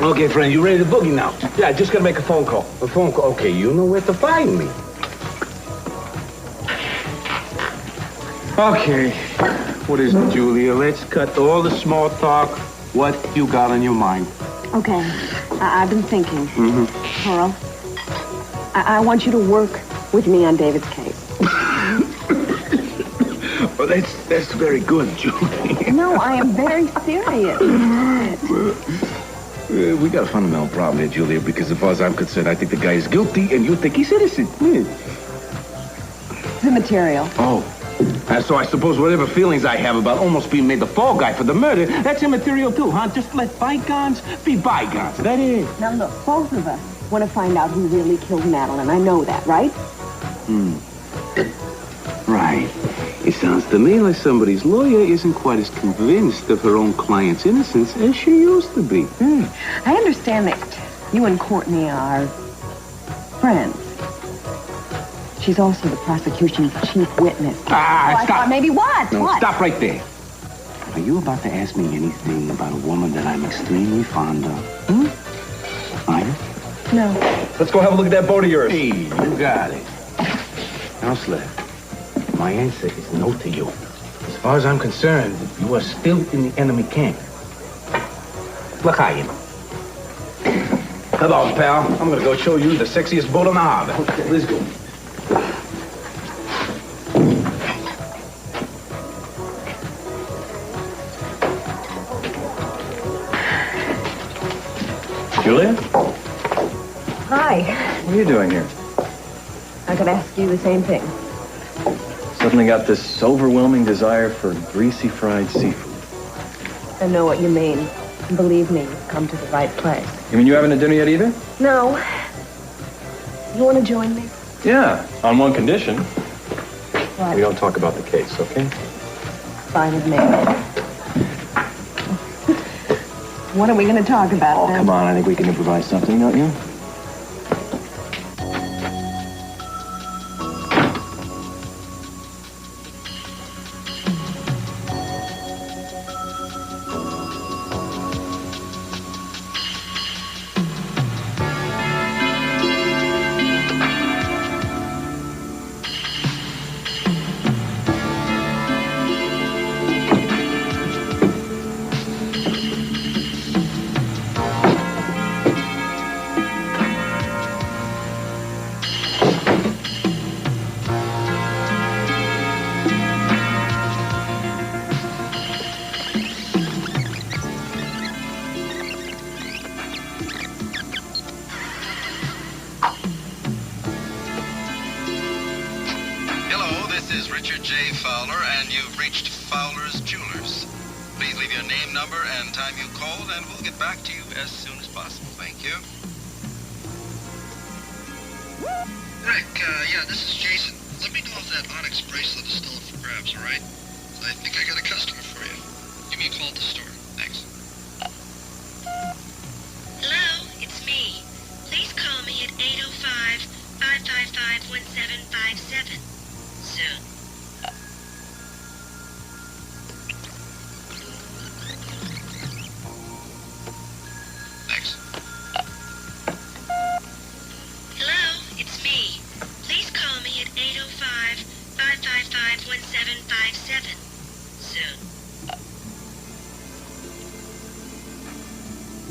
Okay, friend, you ready to boogie now? Yeah, I just gotta make a phone call. A phone call? Okay, you know where to find me. Okay. What is it, Julia? Let's cut all the small talk. What you got on your mind? Okay. I've been thinking. Pearl, I want you to work with me on David's case. Well, that's very good, Julia. No, I am very serious. We got a fundamental problem here, Julia, because as far as I'm concerned, I think the guy is guilty, and you think he's innocent. The material. Oh. So I suppose whatever feelings I have about almost being made the fall guy for the murder, that's immaterial too, huh? Just let bygones be bygones. That is. Now look, both of us want to find out who really killed Madeline. I know that, right? Right. It sounds to me like somebody's lawyer isn't quite as convinced of her own client's innocence as she used to be. I understand that you and Courtney are friends. She's also the prosecution's chief witness. Stop. Maybe what? No, What? stop right there. Are you about to ask me anything about a woman that I'm extremely fond of? Are you? No. Let's go have a look at that boat of yours. Hey, you got it. Now, Sled, my answer is no to you. As far as I'm concerned, you are still in the enemy camp. L'chaim. Hello, pal. I'm gonna go show you the sexiest boat on the harbor. Okay, let's go. Julia? Hi. What are you doing here? I could ask you the same thing. Suddenly got this overwhelming desire for greasy fried seafood. I know what you mean. Believe me, you've come to the right place. You mean you haven't had dinner yet either? No. You want to join me? Yeah, on one condition. What? We don't talk about the case, okay? Fine with me. What are we going to talk about then? Come on, I think we can improvise something, don't you?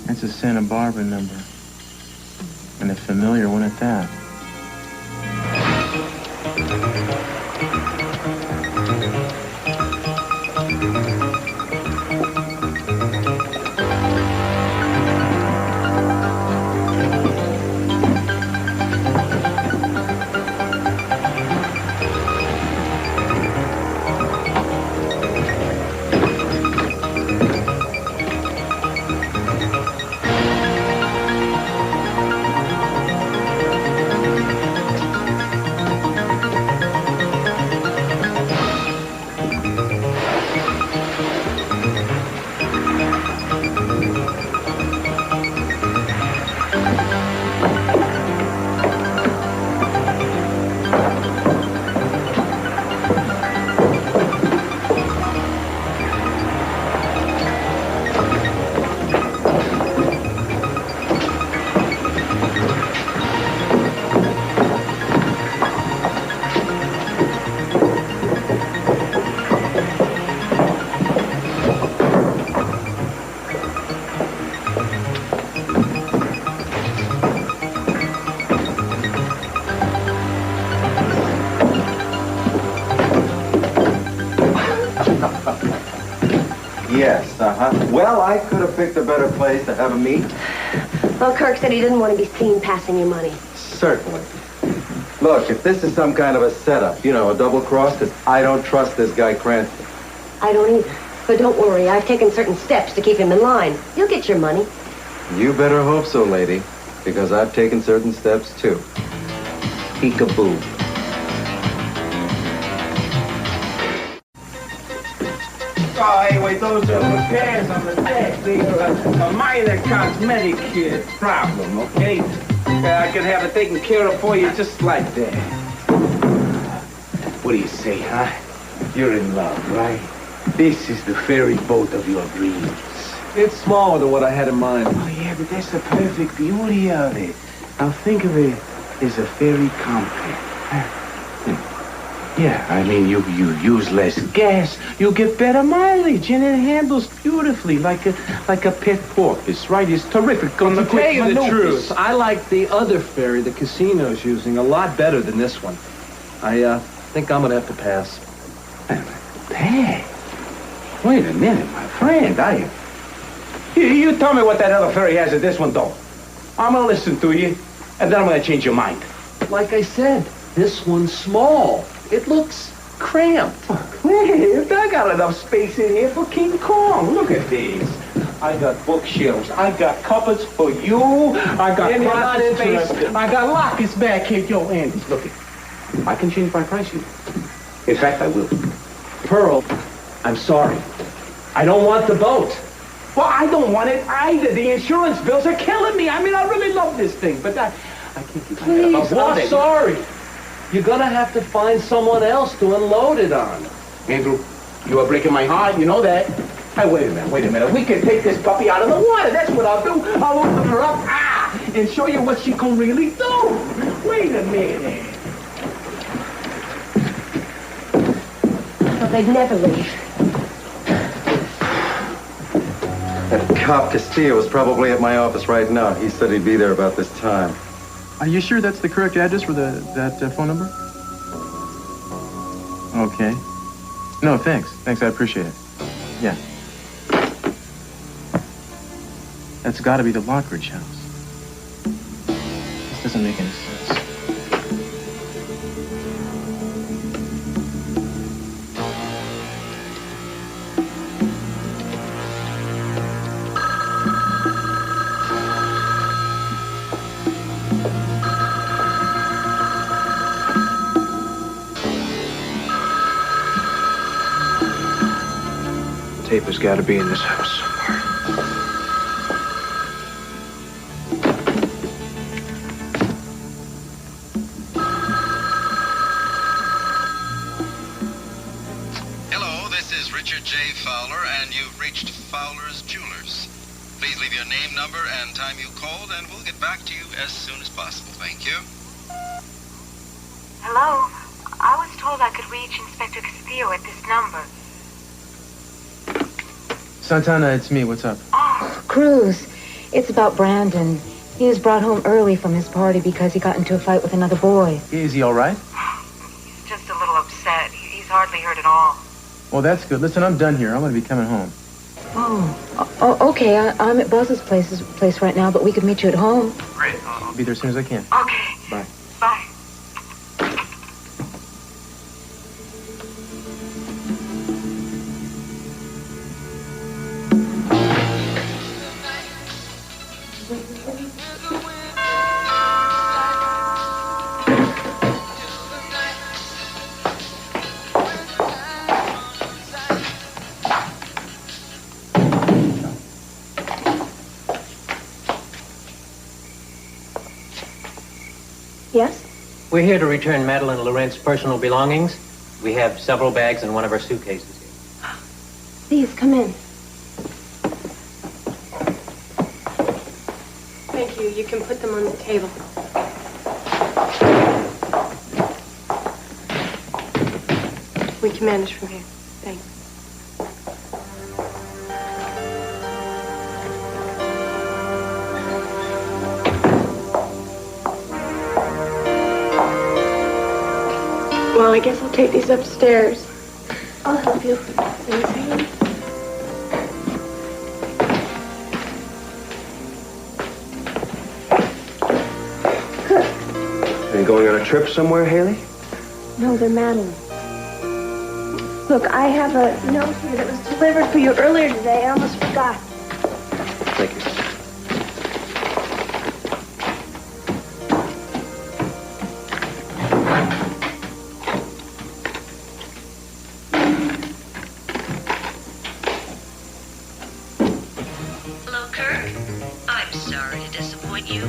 That's a Santa Barbara number. And a familiar one at that. Yes, Well, I could have picked a better place to have a meet. Well, Kirk said he didn't want to be seen passing you money. Certainly. Look, if this is some kind of a setup, you know, a double cross, because I don't trust this guy Cranston. I don't either. But don't worry, I've taken certain steps to keep him in line. You'll get your money. You better hope so, lady, because I've taken certain steps, too. Peekaboo. Oh, hey, wait, those are repairs on the deck. They are a minor cosmetic problem, okay? I can have it taken care of for you just like that. What do you say, huh? You're in love, right? This is the ferry boat of your dreams. It's smaller than what I had in mind. Oh, yeah, but that's the perfect beauty of it. Now, think of it as a ferry compact. Yeah, I mean, you use less gas, you get better mileage, and it handles beautifully like a pet porpoise, right? It's terrific on the To tell you the maneuvers. truth, I like the other ferry the casino's using a lot better than this one. I think I'm gonna have to pass. Hey, wait a minute, my friend. You tell me what that other ferry has that this one don't. I'm gonna listen to you, and then I'm gonna change your mind. Like I said, this one's small. It looks cramped. Cramped? I got enough space in here for King Kong. Look at these. I got bookshelves. I got cupboards for you. I got closet space. I got lockers back here. Yo, Andy, look it. I can change my pricing. In fact, I will. Pearl, I'm sorry. I don't want the boat. Well, I don't want it either. The insurance bills are killing me. I mean, I really love this thing, but I can't keep my head above Please, water. I'm sorry. You're gonna have to find someone else to unload it on. Andrew, you are breaking my heart. You know that. Hey, wait a minute. We can take this puppy out of the water. That's what I'll do. I'll open her up, and show you what she can really do. Wait a minute. Well, they'd never leave. That cop Castillo was probably at my office right now. He said he'd be there about this time. Are you sure that's the correct address for that phone number? Okay. No, thanks. Thanks, I appreciate it. Yeah. That's got to be the Lockridge house. This doesn't make any sense. Tape has got to be in this house somewhere. Hello, this is Richard J. Fowler, and you've reached Fowler's Jewelers. Please leave your name, number, and time you called, and we'll get back to you as soon as possible. Thank you. Hello? I was told I could reach Inspector Castillo at this number. Santana, it's me. What's up? Oh, Cruz. It's about Brandon. He was brought home early from his party because he got into a fight with another boy. Is he all right? He's just a little upset. He's hardly hurt at all. Well, that's good. Listen, I'm done here. I'm going to be coming home. Oh, okay. I'm at Buzz's place right now, but we could meet you at home. Great. I'll be there as soon as I can. Okay. Bye. Bye. Yes? We're here to return Madeline Laurent's personal belongings. We have several bags and one of our suitcases here. Please, come in. Thank you. You can put them on the table. We can manage from here. Thanks. Well, I guess I'll take these upstairs. I'll help you. Thanks. a trip somewhere, Haley? No, they're Madeline. Look, I have a note here that was delivered for you earlier today. I almost forgot. Thank you. Hello, Kirk. I'm sorry to disappoint you,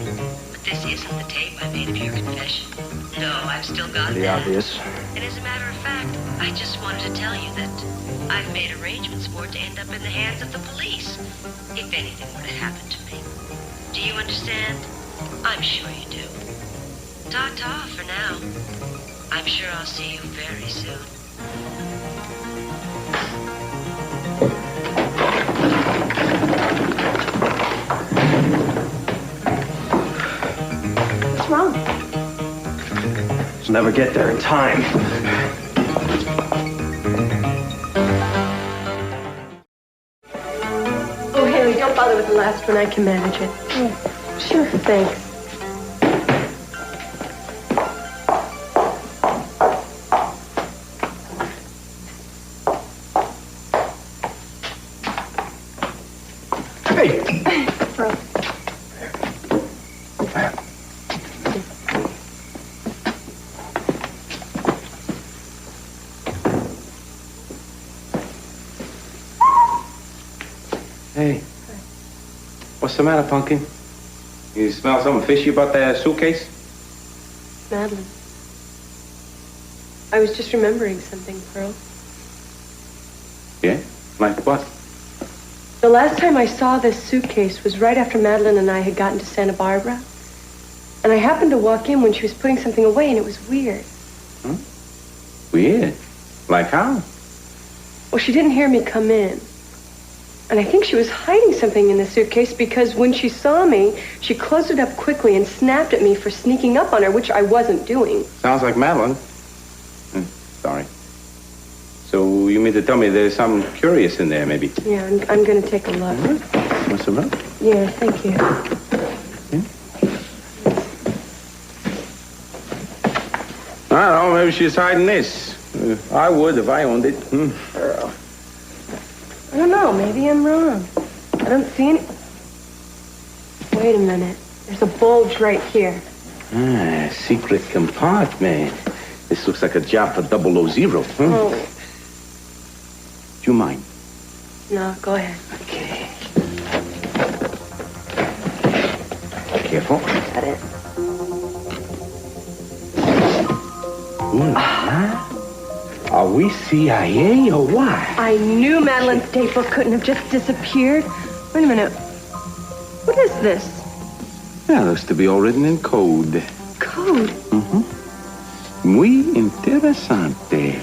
but this isn't the tape I made of your confession. No, I've still got Pretty that. obvious. And as a matter of fact, I just wanted to tell you that I've made arrangements for it to end up in the hands of the police, if anything were to happen to me. Do you understand? I'm sure you do. Ta-ta for now. I'm sure I'll see you very soon. What's wrong? I'll never get there in time. Oh, Haley, don't bother with the last one. I can manage it. Oh, sure. Thanks. Hey! Hey. What's the matter, Pumpkin? You smell something fishy about that suitcase? Madeline. I was just remembering something, Pearl. Yeah? Like what? The last time I saw this suitcase was right after Madeline and I had gotten to Santa Barbara. And I happened to walk in when she was putting something away, and it was weird. Hmm? Weird? Like how? Well, she didn't hear me come in. And I think she was hiding something in the suitcase because when she saw me, she closed it up quickly and snapped at me for sneaking up on her, which I wasn't doing. Sounds like Madeline. Sorry. So you mean to tell me there's something curious in there, maybe? Yeah, I'm going to take a look. What's the matter? Yeah, thank you. I don't know, maybe she's hiding this. I would if I owned it. Earl. I don't know, maybe I'm wrong. I don't see any... Wait a minute. There's a bulge right here. Secret compartment. This looks like a job for 000. Oh. Do you mind? No, go ahead. Okay. Careful. Got it. Are we CIA or what? I knew Madeline's date book couldn't have just disappeared. Wait a minute. What is this? Yeah, looks to be all written in code. Code? Mm-hmm. Muy interesante.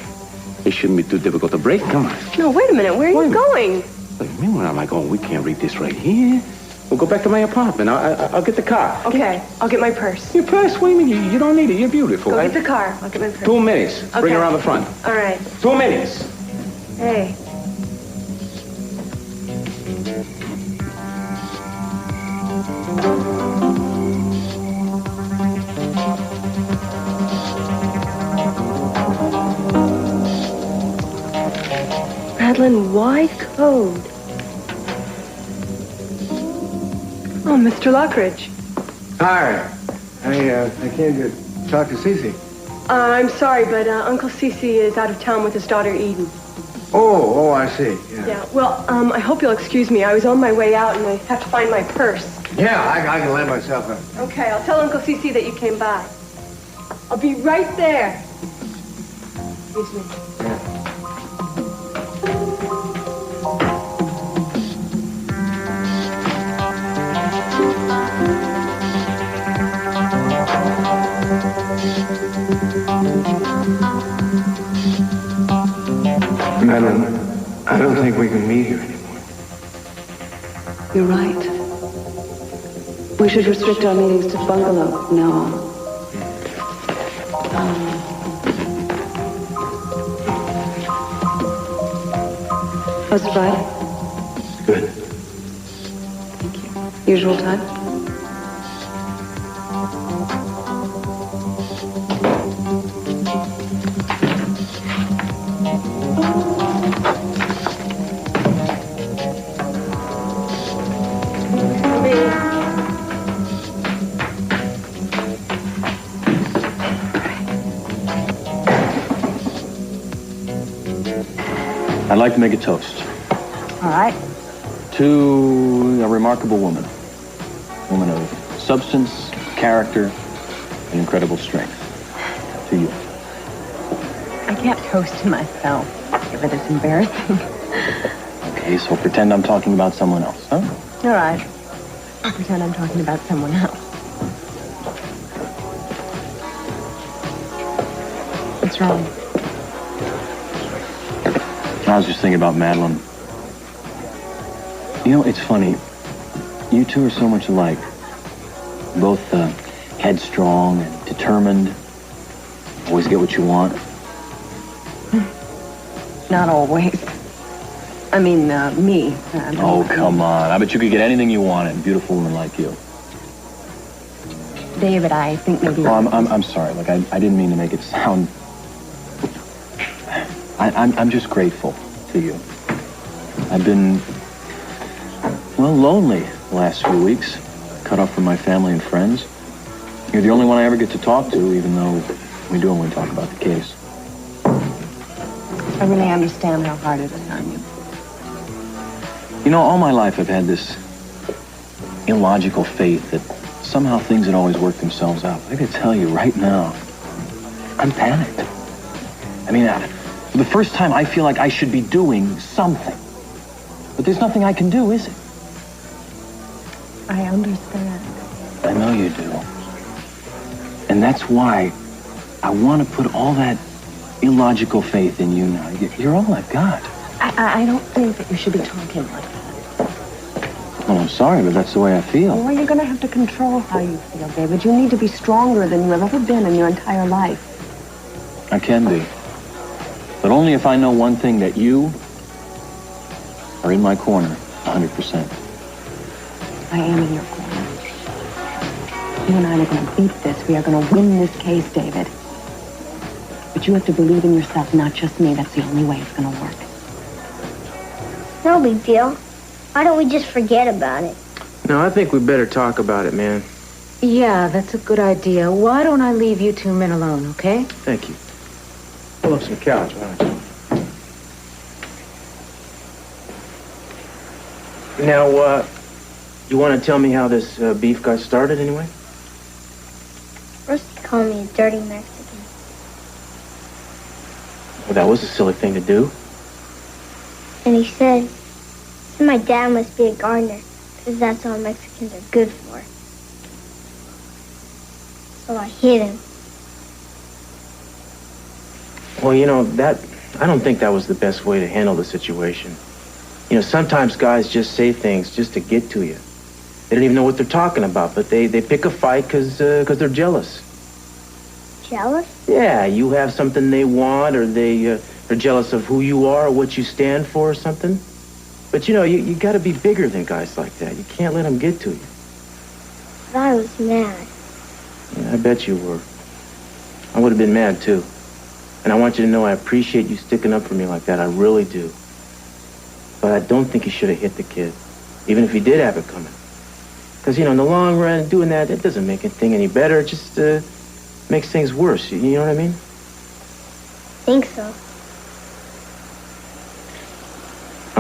It shouldn't be too difficult to break. Come on. No, wait a minute. Where are you going? Wait a minute. Where am I going? We can't read this right here. We'll go back to my apartment. I'll get the car. Okay, I'll get my purse. Your purse? What do you mean? You don't need it. You're beautiful. Go get the car. I'll get my purse. 2 minutes. Okay. Bring her around the front. All right. 2 minutes. Hey. Madeline, why code? Oh, Mr. Lockridge. Hi. I came to talk to Cece. I'm sorry, but Uncle Cece is out of town with his daughter Eden. Oh, I see. Yeah, well, I hope you'll excuse me. I was on my way out and I have to find my purse. Yeah, I can let myself in. Okay, I'll tell Uncle Cece that you came by. I'll be right there. Excuse me. Madeline, I don't think we can meet here anymore. You're right. We should restrict our meetings to the bungalow from now on. How's Friday? Good. Thank you. Usual time? I'd like to make a toast. All right. To a remarkable woman. Woman of substance, character, and incredible strength. To you. I can't toast to myself. But it's embarrassing. Okay, so pretend I'm talking about someone else, huh? All right. I'll pretend I'm talking about someone else. What's wrong? I was just thinking about Madeline. You know, it's funny. You two are so much alike. Both headstrong and determined. Always get what you want. Not always. I mean, me. Oh, come on. I bet you could get anything you wanted in a beautiful woman like you. David, I think maybe... Oh, I'm sorry. Look, I didn't mean to make it sound... I'm just grateful to you. I've been, well, lonely the last few weeks. Cut off from my family and friends. You're the only one I ever get to talk to, even though we do only talk about the case. I really understand how hard it is on you. You know, all my life I've had this illogical faith that somehow things had always worked themselves out. I gotta tell you, right now, I'm panicked. I mean, for the first time, I feel like I should be doing something. But there's nothing I can do, is it? I understand. I know you do. And that's why I want to put all that illogical faith in you now. You're all I've got. I don't think that you should be talking like that. Well, I'm sorry, but that's the way I feel. Well, you're going to have to control how you feel, David. You need to be stronger than you have ever been in your entire life. I can be. But only if I know one thing, that you are in my corner 100%. I am in your corner. You and I are going to beat this. We are going to win this case, David. But you have to believe in yourself, not just me. That's the only way it's going to work. No big deal. Why don't we just forget about it? No, I think we better talk about it, man. Yeah, that's a good idea. Why don't I leave you two men alone, okay? Thank you. Pull up some couch, why don't you? Now, you want to tell me how this beef got started, anyway? First, he called me a dirty Mexican. Well, that was a silly thing to do. And he said my dad must be a gardener, because that's all Mexicans are good for. So I hit him. Well, you know, I don't think that was the best way to handle the situation. You know, sometimes guys just say things just to get to you. They don't even know what they're talking about, but they pick a fight because they're jealous. Jealous? Yeah, you have something they want, or they're jealous of who you are or what you stand for or something. But, you know, you got to be bigger than guys like that. You can't let them get to you. But I was mad. Yeah, I bet you were. I would have been mad, too. And I want you to know I appreciate you sticking up for me like that. I really do. But I don't think you should have hit the kid, even if he did have it coming. Because, you know, in the long run, doing that, it doesn't make anything any better. It just makes things worse. You know what I mean? Think so.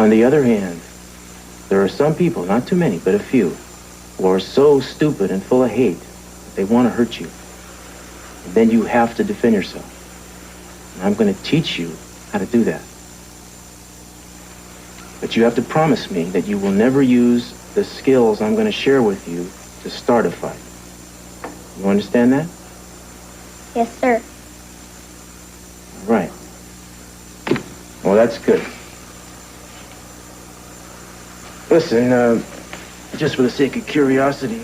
On the other hand, there are some people, not too many, but a few, who are so stupid and full of hate that they want to hurt you. And then you have to defend yourself. And I'm going to teach you how to do that. But you have to promise me that you will never use the skills I'm going to share with you to start a fight. You understand that? Yes, sir. All right. Well, that's good. Listen, just for the sake of curiosity,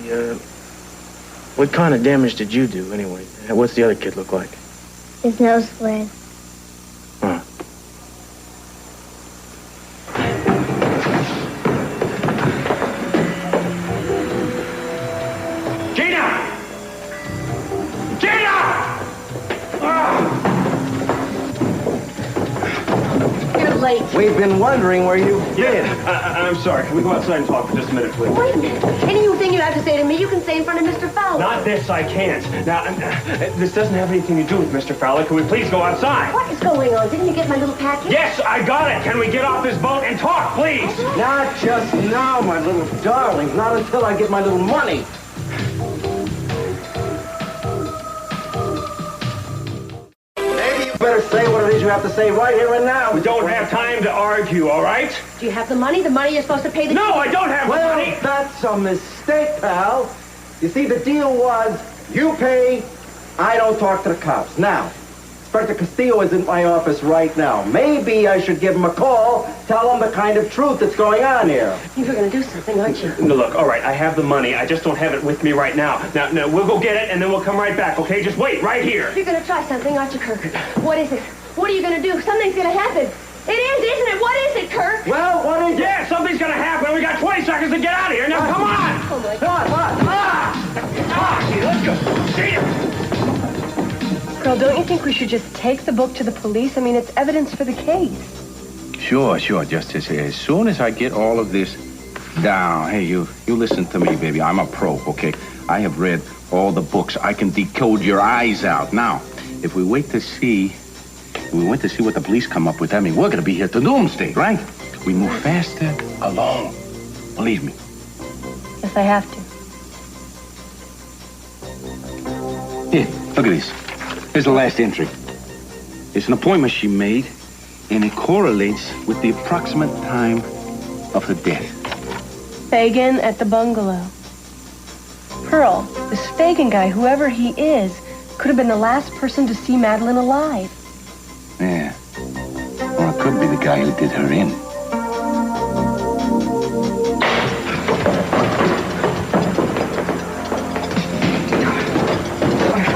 what kind of damage did you do, anyway? What's the other kid look like? His nose bled. Huh. Gina! Gina! You're late. late. We've been wondering where you've been. I'm sorry. Can we go outside and talk for just a minute, please? Wait a minute. Anything you have to say to me, you can say in front of Mr. Fowler. Not this, I can't. Now, this doesn't have anything to do with Mr. Fowler. Can we please go outside? What is going on? Didn't you get my little package? Yes, I got it. Can we get off this boat and talk, please? Not just now, my little darling. Not until I get my little money. Maybe you better say what it is you have to say right here and now. We don't have time to argue, all right? Do you have the money? The money you're supposed to pay the... No, I don't have the money. Well, that's a mistake, pal. You see, the deal was you pay, I don't talk to the cops. Now, Inspector Castillo is in my office right now. Maybe I should give him a call, tell him the kind of truth that's going on here. You're going to do something, aren't you? No, look, all right, I have the money. I just don't have it with me right now. Now, we'll go get it, and then we'll come right back, okay? Just wait right here. You're going to try something, aren't you, Kirk? What is it? What are you going to do? Something's going to happen. It is, isn't it? What is it, Kirk? Well, what is it? Yeah, something's going to happen. We got 20 seconds to get out of here. Now, come on. Oh, my God. Let's go. Gina. Girl, don't you think we should just take the book to the police? I mean, it's evidence for the case. Sure, just as soon as I get all of this down. Hey, you listen to me, baby. I'm a pro, okay? I have read all the books. I can decode your eyes out. Now, if we wait to see what the police come up with, I mean, we're going to be here to doomsday, right? We move faster alone. Believe me. Yes, I have to. Here, look at this. Here's the last entry. It's an appointment she made, and it correlates with the approximate time of her death. Fagan at the bungalow. Pearl, this Fagan guy, whoever he is, could have been the last person to see Madeline alive. Yeah. Or it could be the guy who did her in.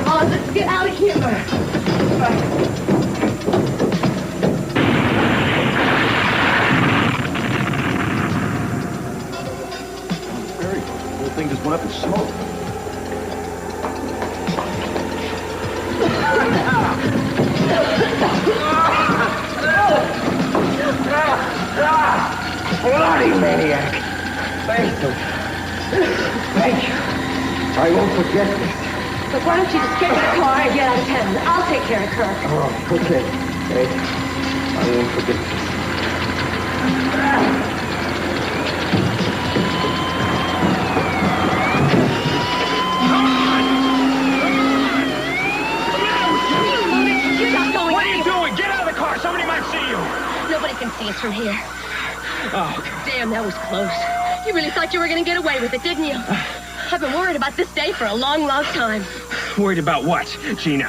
Oh, let's get out of here. The whole thing just went up in smoke. Bloody maniac. Thank you. Thank you. I won't forget this. Look, why don't you just get in the car and get out of town? I'll take care of Kirk. Oh, okay. Hey, I won't forget this. What are you doing? Get out of the car. Somebody might see you. Nobody can see us from here. Oh, God. Damn, that was close. You really thought you were going to get away with it, didn't you? I've been worried about this day for a long, long time. Worried about what, Gina?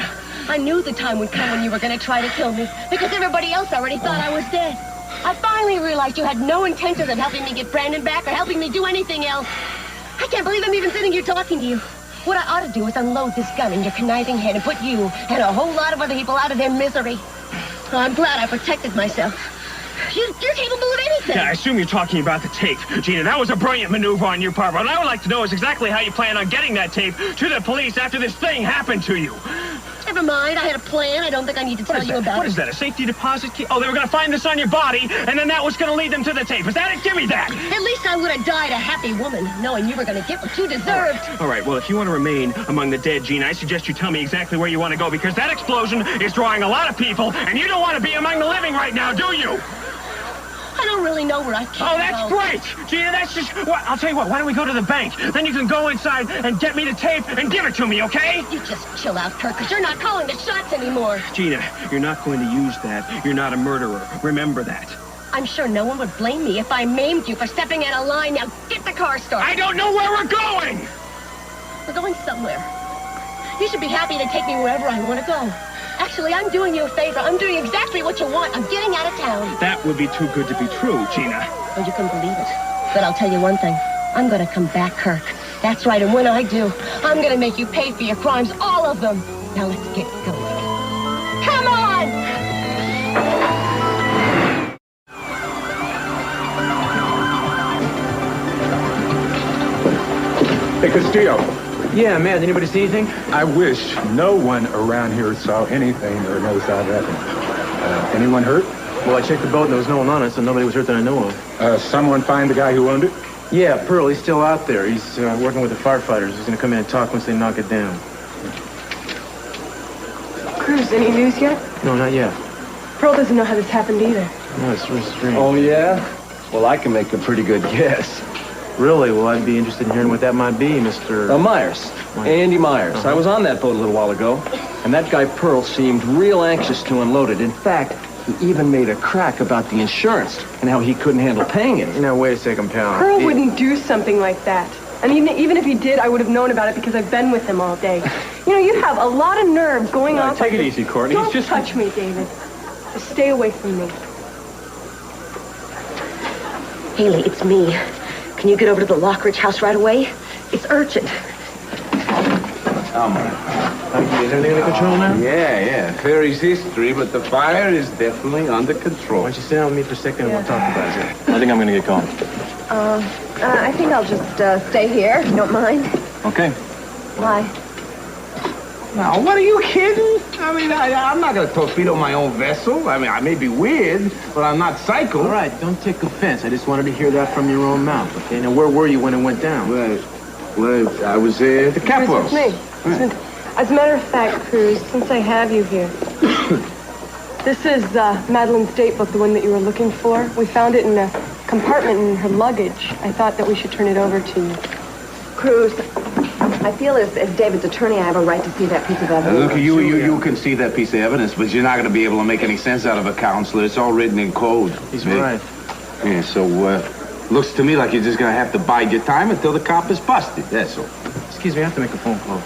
I knew the time would come when you were going to try to kill me because everybody else already thought I was dead. I finally realized you had no intention of helping me get Brandon back or helping me do anything else. I can't believe I'm even sitting here talking to you. What I ought to do is unload this gun in your conniving head and put you and a whole lot of other people out of their misery. I'm glad I protected myself. You're capable of anything. Yeah, I assume you're talking about the tape. Gina, that was a brilliant maneuver on your part. What I would like to know is exactly how you plan on getting that tape to the police after this thing happened to you. Never mind. I had a plan. I don't think I need to tell you about it. What is that, a safety deposit key? Oh, they were going to find this on your body, and then that was going to lead them to the tape. Is that it? Give me that. At least I would have died a happy woman, knowing you were going to get what you deserved. All right, well, if you want to remain among the dead, Gina, I suggest you tell me exactly where you want to go, because that explosion is drawing a lot of people, and you don't want to be among the living right now, do you? I don't really know where I can Oh, that's great! Gina, that's just... Well, I'll tell you what, why don't we go to the bank? Then you can go inside and get me the tape and give it to me, okay? You just chill out, Kirk, because you're not calling the shots anymore. Gina, you're not going to use that. You're not a murderer. Remember that. I'm sure no one would blame me if I maimed you for stepping out of line. Now get the car started. I don't know where we're going! We're going somewhere. You should be happy to take me wherever I want to go. Actually, I'm doing you a favor. I'm doing exactly what you want. I'm getting out of town. That would be too good to be true, Gina. Well, you can believe it. But I'll tell you one thing. I'm going to come back, Kirk. That's right, and when I do, I'm going to make you pay for your crimes, all of them. Now let's get going. Come on! Hey, Castillo. Yeah, man, did anybody see anything? I wish no one around here saw anything or knows how that happened. Anyone hurt? Well, I checked the boat and there was no one on it, so nobody was hurt that I know of. Someone find the guy who owned it? Yeah, Pearl, he's still out there. He's working with the firefighters. He's gonna come in and talk once they knock it down. Cruz, any news yet? No, not yet. Pearl doesn't know how this happened either. No, it's really strange. Oh, yeah? Well, I can make a pretty good guess. Really? Well, I'd be interested in hearing what that might be, Mr. Myers. Andy Myers. I was on that boat a little while ago, and that guy Pearl seemed real anxious to unload it. In fact, he even made a crack about the insurance and how he couldn't handle paying it. You know, wait a second, pal. Pearl wouldn't do something like that. And even if he did, I would have known about it because I've been with him all day. You know, you have a lot of nerve going off. Take it easy, Courtney. Don't touch me, David. Just stay away from me. Haley, it's me. Can you get over to the Lockridge house right away? It's urgent. Is everything under control now? Yeah. Ferry's history, but the fire is definitely under control. Why don't you sit down with me for a second and we'll talk about it. I think I'm gonna get going. I think I'll just stay here, if you don't mind. Okay. Why? Now, what are you kidding? I mean, I'm not going to torpedo my own vessel. I mean, I may be weird, but I'm not psycho. All right, don't take offense. I just wanted to hear that from your own mouth, okay? Now, where were you when it went down? Well, I was at the Capitals. Cruz, with me. As a matter of fact, Cruz, since I have you here, this is Madeline's date book, the one that you were looking for. We found it in a compartment in her luggage. I thought that we should turn it over to you. Cruz, I feel as David's attorney, I have a right to see that piece of evidence. Look, you can see that piece of evidence, but you're not going to be able to make any sense out of a counselor. It's all written in code. He's right. Yeah, so, looks to me like you're just going to have to bide your time until the cop is busted. That's all. Excuse me, I have to make a phone call.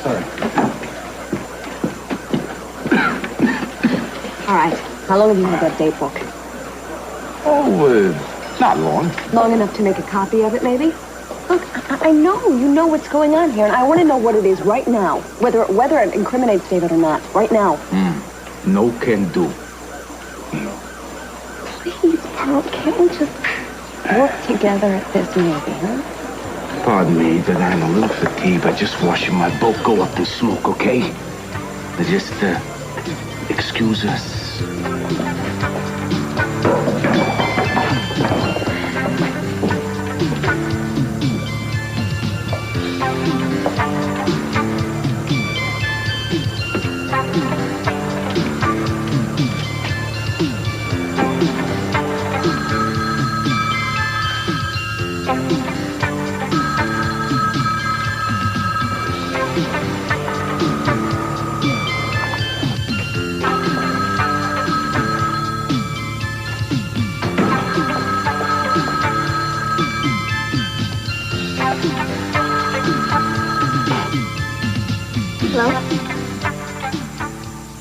Sorry. All right. How long have you had that date book? Oh, not long. Long enough to make a copy of it, maybe? Look, I know you know what's going on here, and I want to know what it is right now, whether it incriminates David or not. Right now. No can do. Please, Pearl, can't we just work together at this maybe, huh? Pardon me that I'm a little fatigued. I just watching my boat go up in smoke, okay? Just, excuse us.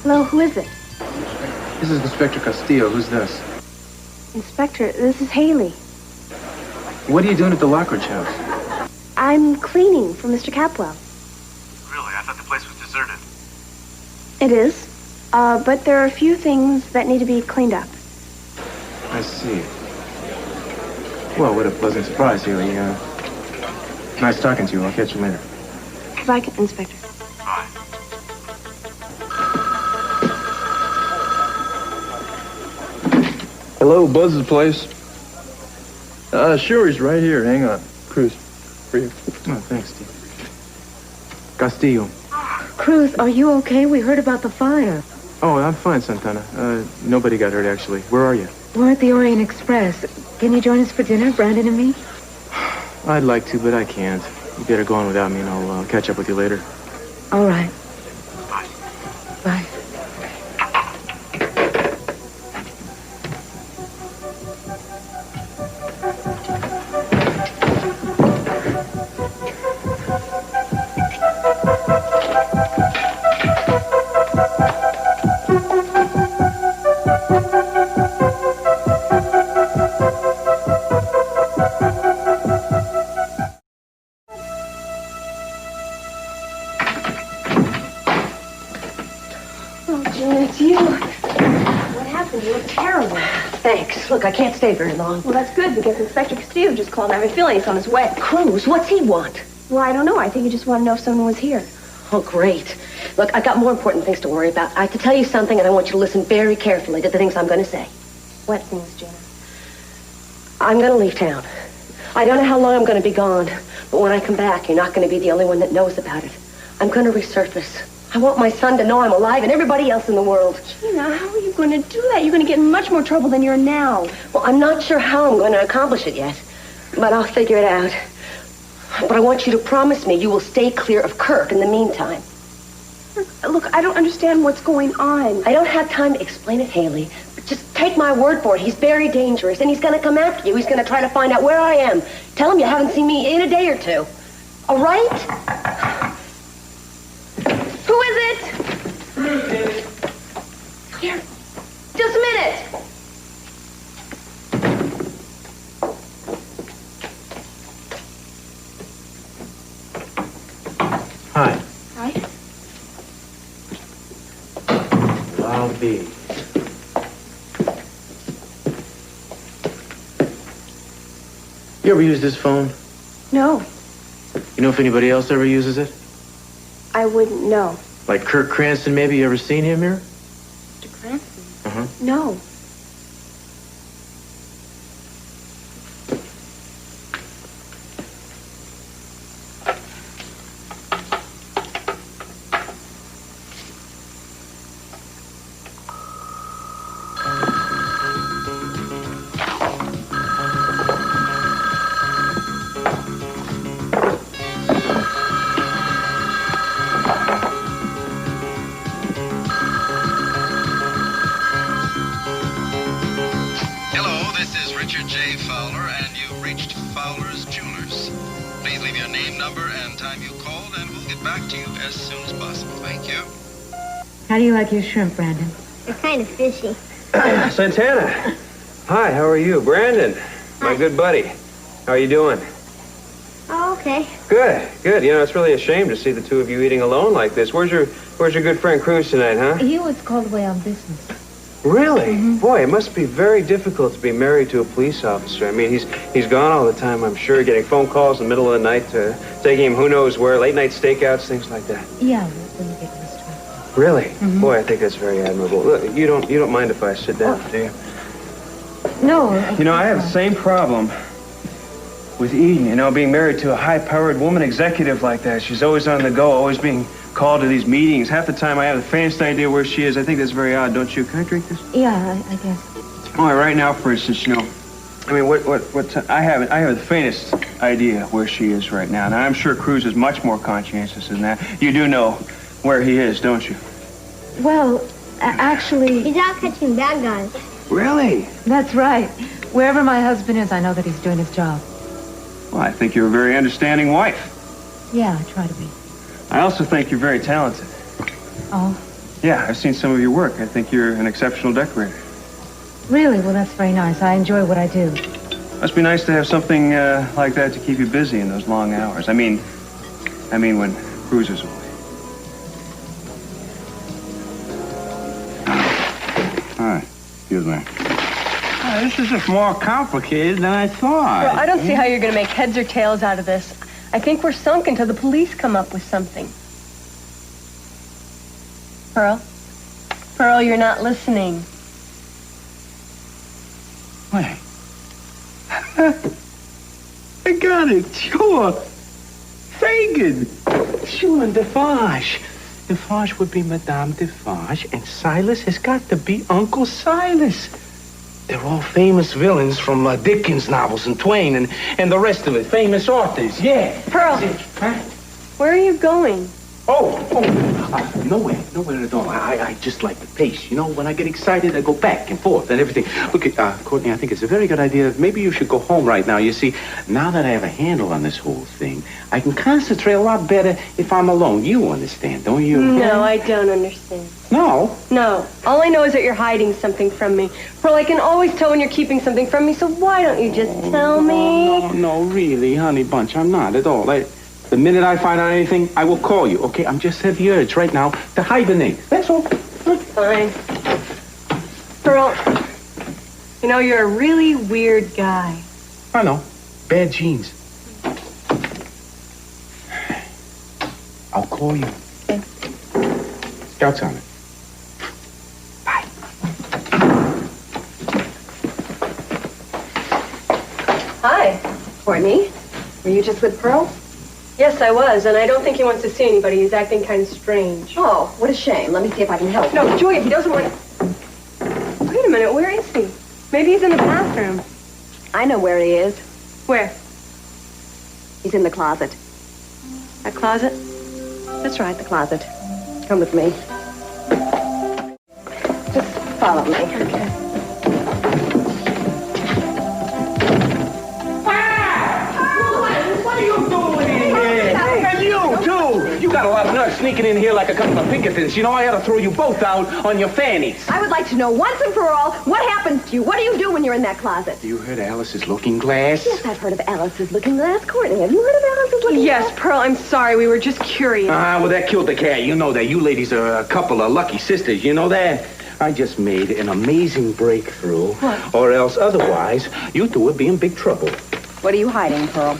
Hello, who is it? This is Inspector Castillo. Who's this? Inspector, this is Haley. What are you doing at the Lockridge house? I'm cleaning for Mr. Capwell. Really? I thought the place was deserted. It is, but there are a few things that need to be cleaned up. I see. Well, what a pleasant surprise, Haley. Nice talking to you. I'll catch you later. Goodbye, Inspector. Bye. Hello, Buzz's place. Sure, he's right here. Hang on. Cruz, for you. Oh, thanks, Steve. Castillo. Cruz, are you okay? We heard about the fire. Oh, I'm fine, Santana. Nobody got hurt, actually. Where are you? We're at the Orient Express. Can you join us for dinner, Brandon and me? I'd like to, but I can't. You better go on without me, and I'll catch up with you later. All right. Bye. Bye. Look, I can't stay very long. Well, that's good, because Inspector Castillo just called. I have a feeling he's on his way. Cruz, what's he want? Well, I don't know. I think he just wanted to know if someone was here. Oh, great. Look, I've got more important things to worry about. I have to tell you something, and I want you to listen very carefully to the things I'm going to say. What things, Gina? I'm going to leave town. I don't know how long I'm going to be gone, but when I come back, you're not going to be the only one that knows about it. I'm going to resurface. I want my son to know I'm alive and everybody else in the world. Gina, how are you going to do that? You're going to get in much more trouble than you're now. Well, I'm not sure how I'm going to accomplish it yet, but I'll figure it out. But I want you to promise me you will stay clear of Kirk in the meantime. Look, I don't understand what's going on. I don't have time to explain it, Haley. But just take my word for it. He's very dangerous, and he's going to come after you. He's going to try to find out where I am. Tell him you haven't seen me in a day or two. All right? Who is it? Here. Just a minute. Hi. Hi. I'll be. You ever use this phone? No, You know if anybody else ever uses it? I wouldn't know. Like Kirk Cranston, maybe? You ever seen him here? Mr. Cranston? Uh-huh. No. How do you like your shrimp, Brandon? They're kind of fishy. Santana. Hi, how are you? Brandon, my good buddy. How are you doing? Oh, okay. Good, good. You know, it's really a shame to see the two of you eating alone like this. Where's your good friend Cruz tonight, huh? He was called away on business. Really? Boy, it must be very difficult to be married to a police officer. I mean, he's gone all the time, I'm sure, getting phone calls in the middle of the night, taking him who knows where, late-night stakeouts, things like that. Yeah, when you get used to it. Really? Boy, I think that's very admirable. Look, you don't mind if I sit down, do you? No. You know, I have the same problem with Eden, you know, being married to a high-powered woman executive like that. She's always on the go, always being called to these meetings. Half the time I have the faintest idea where she is. I think that's very odd, don't you? Can I drink this? Yeah, I guess. All right, right now, for instance, you know, I mean, I have the faintest idea where she is right now. Now, I'm sure Cruz is much more conscientious than that. You do know where he is, don't you? Well, actually... He's out catching bad guys. Really? That's right. Wherever my husband is, I know that he's doing his job. Well, I think you're a very understanding wife. Yeah, I try to be. I also think you're very talented. Oh? Yeah, I've seen some of your work. I think you're an exceptional decorator. Really? Well, that's very nice. I enjoy what I do. Must be nice to have something like that to keep you busy in those long hours. I mean when Cruz is away. Hi, excuse me. This is just more complicated than I thought. Well, I don't see how you're going to make heads or tails out of this. I think we're sunk until the police come up with something. Pearl? Pearl, you're not listening. Wait. I got it. Sure. Fagin. Sure, Defarge. Defarge would be Madame Defarge, and Silas has got to be Uncle Silas. They're all famous villains from Dickens novels and Twain and the rest of it. Famous authors, yeah. Pearl, where are you going? Nowhere at all. I just like the pace. You know, when I get excited, I go back and forth and everything. Look, Courtney, I think it's a very good idea. Maybe you should go home right now. You see, now that I have a handle on this whole thing, I can concentrate a lot better if I'm alone. You understand, don't you? No, I don't understand. No? No. All I know is that you're hiding something from me. Pearl, I can always tell when you're keeping something from me, so why don't you just tell me? No, really, honey bunch, I'm not at all. The minute I find out anything, I will call you, okay? I'm just have the urge right now to hibernate. That's all. Fine. Pearl, you know, you're a really weird guy. I know. Bad genes. I'll call you. Okay. Ciao, Tommy. Hi, Courtney. Were you just with Pearl? Yes, I was, and I don't think he wants to see anybody. He's acting kind of strange. Oh, what a shame. Let me see if I can help. No, Julia, he doesn't want... Wait a minute, where is he? Maybe he's in the bathroom. I know where he is. Where? He's in the closet. A closet? That's right, the closet. Come with me. Just follow me. Okay. What are you doing in here? And you, too. You got a lot of nerve sneaking in here like a couple of Pinkertons. You know, I ought to throw you both out on your fannies. I would like to know once and for all, what happens to you? What do you do when you're in that closet? You heard Alice's looking glass? Yes, I've heard of Alice's looking glass. Courtney, have you heard of Alice's looking glass? Yes, Pearl, I'm sorry. We were just curious. Well, that killed the cat. You know that. You ladies are a couple of lucky sisters. You know that? I just made an amazing breakthrough. What? Or else, otherwise, you two would be in big trouble. What are you hiding, Pearl?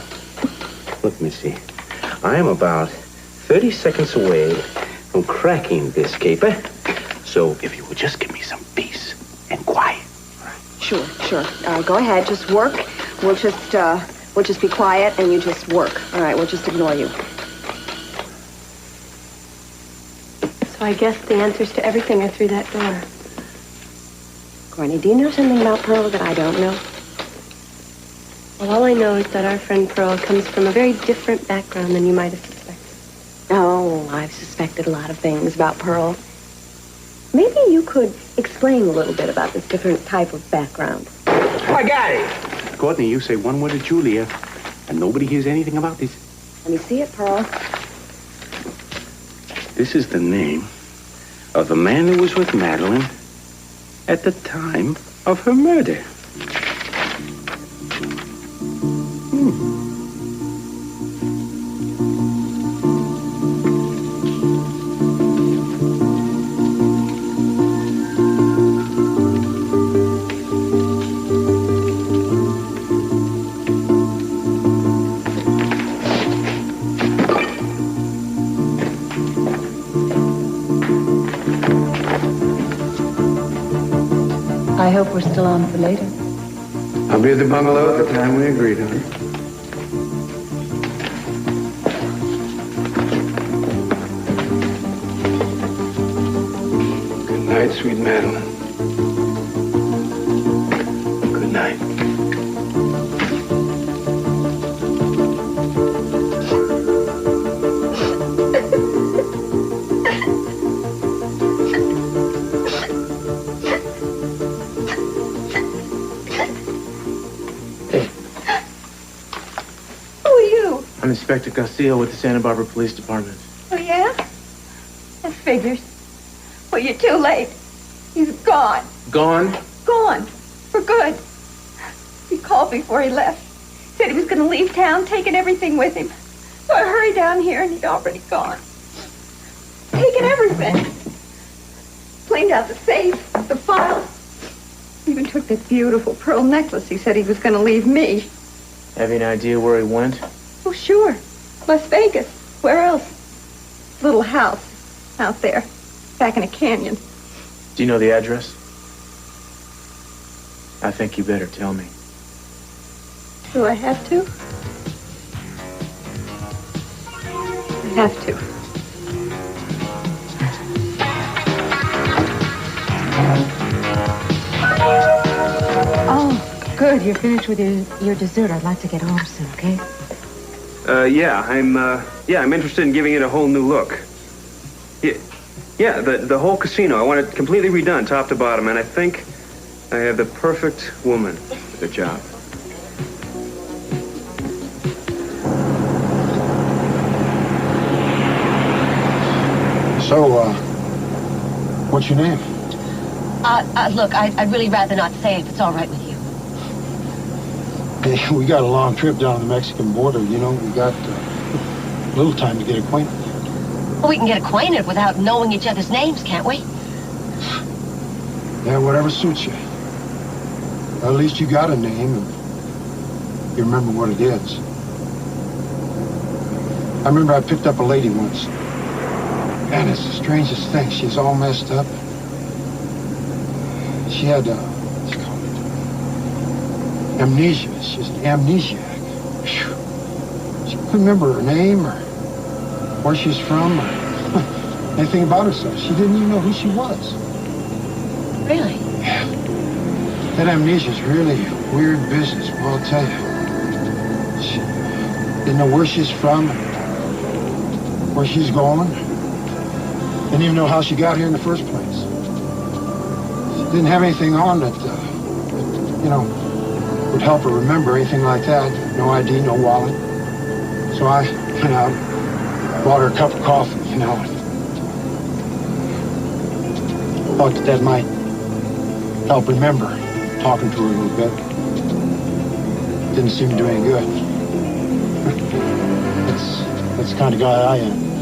Let me see. I am about 30 seconds away from cracking this caper. So if you would just give me some peace and quiet. Sure. Go ahead. Just work. We'll just be quiet and you just work. All right, we'll just ignore you. So I guess the answers to everything are through that door. Courtney, do you know something about Pearl that I don't know? Well, all I know is that our friend Pearl comes from a very different background than you might have suspected. Oh, I've suspected a lot of things about Pearl. Maybe you could explain a little bit about this different type of background. I got it. Courtney, you say one word to Julia, and nobody hears anything about this. Let me see it, Pearl. This is the name of the man who was with Madeline at the time of her murder. I hope we're still on for later. I'll be at the bungalow at the time we agreed on. Good night, sweet Madeline. Good night. I'm Inspector Garcia with the Santa Barbara Police Department. Oh, yeah? That figures. Well, you're too late. He's gone. Gone? Gone. For good. He called before he left. Said he was going to leave town, taking everything with him. So I hurried down here, and he'd already gone. Taken everything. Cleaned out the safe, the files. Even took that beautiful pearl necklace he said he was going to leave me. Have you an idea where he went? Oh, sure. Las Vegas. Where else? Little house out there, back in a canyon. Do you know the address? I think you better tell me. Do I have to? I have to. Oh, good. You're finished with your dessert. I'd like to get home soon, okay? I'm interested in giving it a whole new look. Yeah, the whole casino. I want it completely redone, top to bottom, and I think I have the perfect woman for the job. So, what's your name? Look, I'd really rather not say it if it's all right with you. Hey, we got a long trip down to the Mexican border. You know, we got a little time to get acquainted. Well, we can get acquainted without knowing each other's names, can't we? Yeah, whatever suits you. At least you got a name and you remember what it is. I remember I picked up a lady once. Man, it's the strangest thing. She's all messed up. She had, what's it called? Amnesia. She's an amnesiac. Whew. She couldn't remember her name or where she's from or anything about herself. She didn't even know who she was. Really? Yeah. That amnesia's really weird business, well, I'll tell you. She didn't know where she's from, where she's going. Didn't even know how she got here in the first place. She didn't have anything on that, you know, would help her remember anything like that. No ID, no wallet. So I went out, bought her a cup of coffee, you know. Thought that might help remember, talking to her a little bit. Didn't seem to do any good. That's the kind of guy I am.